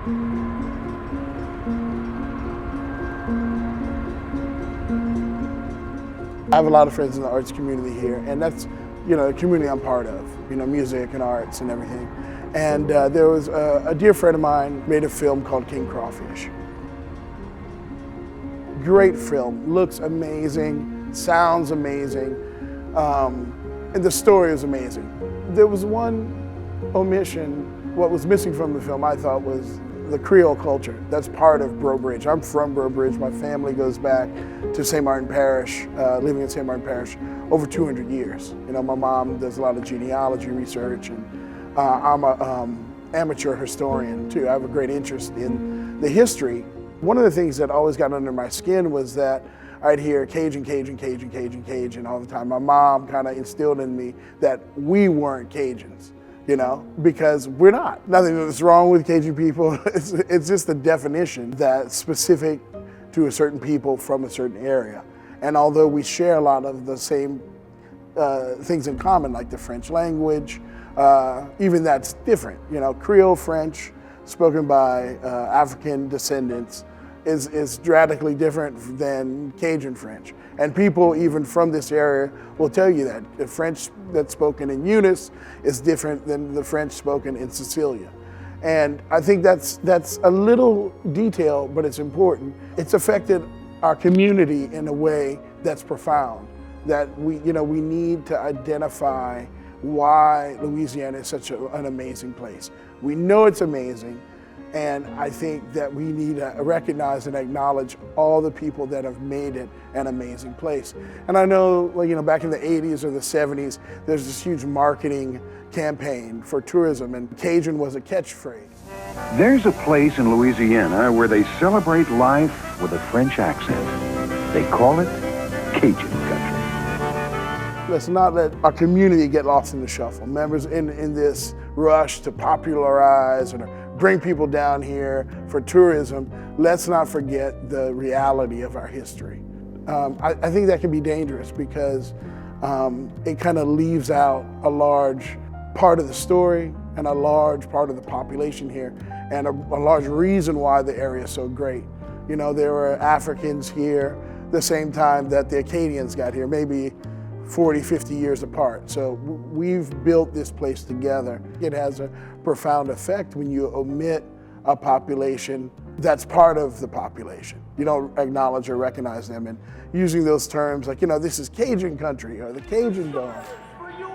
I have a lot of friends in the arts community here, and that's, the community I'm part of, music and arts and everything. And there was a dear friend of mine made a film called King Crawfish. Great film, looks amazing, sounds amazing, and the story is amazing. There was one omission. What was missing from the film, I thought, was the Creole culture. That's part of Breaux Bridge. I'm from Breaux Bridge. My family goes back to Saint Martin Parish, living in Saint Martin Parish, over 200 years. My mom does a lot of genealogy research, and I'm an amateur historian too. I have a great interest in the history. One of the things that always got under my skin was that I'd hear Cajun, Cajun, Cajun, Cajun, Cajun all the time. My mom kind of instilled in me that we weren't Cajuns, because we're not. Nothing that's wrong with Cajun people. It's just a definition that's specific to a certain people from a certain area. And although we share a lot of the same things in common, like the French language, even that's different. Creole French, spoken by African descendants, is radically different than Cajun French. And people even from this area will tell you that the French that's spoken in Eunice is different than the French spoken in Cecilia. And I think that's a little detail, but it's important. It's affected our community in a way that's profound, that we need to identify why Louisiana is such an amazing place. We know it's amazing, and I think that we need to recognize and acknowledge all the people that have made it an amazing place. And I know, back in the 80s or the 70s, there's this huge marketing campaign for tourism, and Cajun was a catchphrase. There's a place in Louisiana where they celebrate life with a French accent. They call it Cajun country. Let's not let our community get lost in the shuffle. Members in this rush to popularize and bring people down here for tourism, let's not forget the reality of our history. I think that can be dangerous because it kind of leaves out a large part of the story and a large part of the population here, and a large reason why the area is so great. There were Africans here the same time that the Acadians got here, maybe 40, 50 years apart. So we've built this place together. It has a profound effect when you omit a population that's part of the population. You don't acknowledge or recognize them, and using those terms like, this is Cajun country or the Cajun dog. For your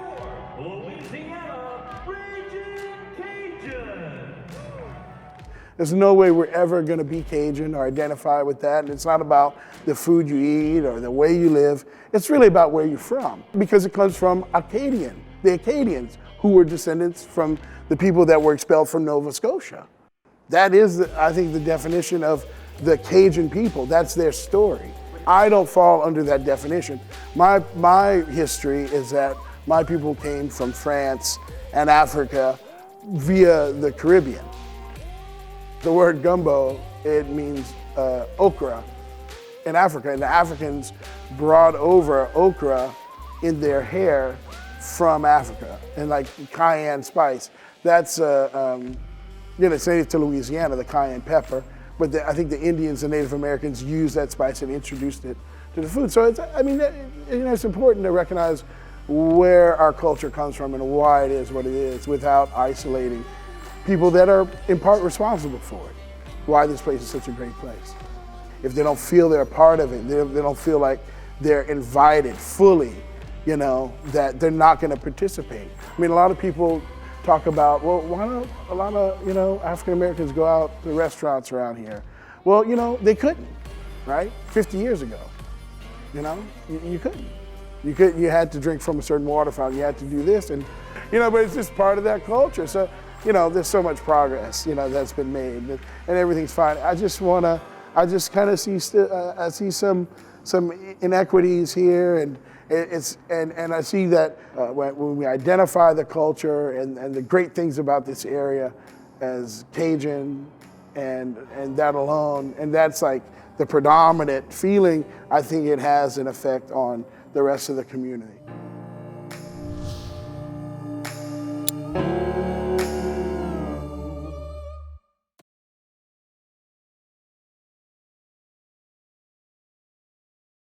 Louisiana Raging Cajun. There's no way we're ever gonna be Cajun or identify with that, and it's not about the food you eat or the way you live. It's really about where you're from, because it comes from Acadian, the Acadians, who were descendants from the people that were expelled from Nova Scotia. That is, I think, the definition of the Cajun people. That's their story. I don't fall under that definition. My history is that my people came from France and Africa via the Caribbean. The word gumbo, it means okra in Africa, and the Africans brought over okra in their hair from Africa, and like cayenne spice. That's it's native to Louisiana, the cayenne pepper, but I think the Indians and Native Americans used that spice and introduced it to the food. So it's important to recognize where our culture comes from and why it is what it is, without isolating people that are in part responsible for it, why this place is such a great place. If they don't feel they're a part of it, they don't feel like they're invited fully, that they're not gonna participate. A lot of people talk about, well, why don't a lot of, African Americans go out to restaurants around here? Well, they couldn't, right? 50 years ago, you couldn't. You had to drink from a certain water fountain, you had to do this, and, but it's just part of that culture. So, there's so much progress, that's been made, and everything's fine. I just kind of see, I see some inequities here, and I see that when we identify the culture and the great things about this area as Cajun, and that alone, and that's like the predominant feeling, I think it has an effect on the rest of the community.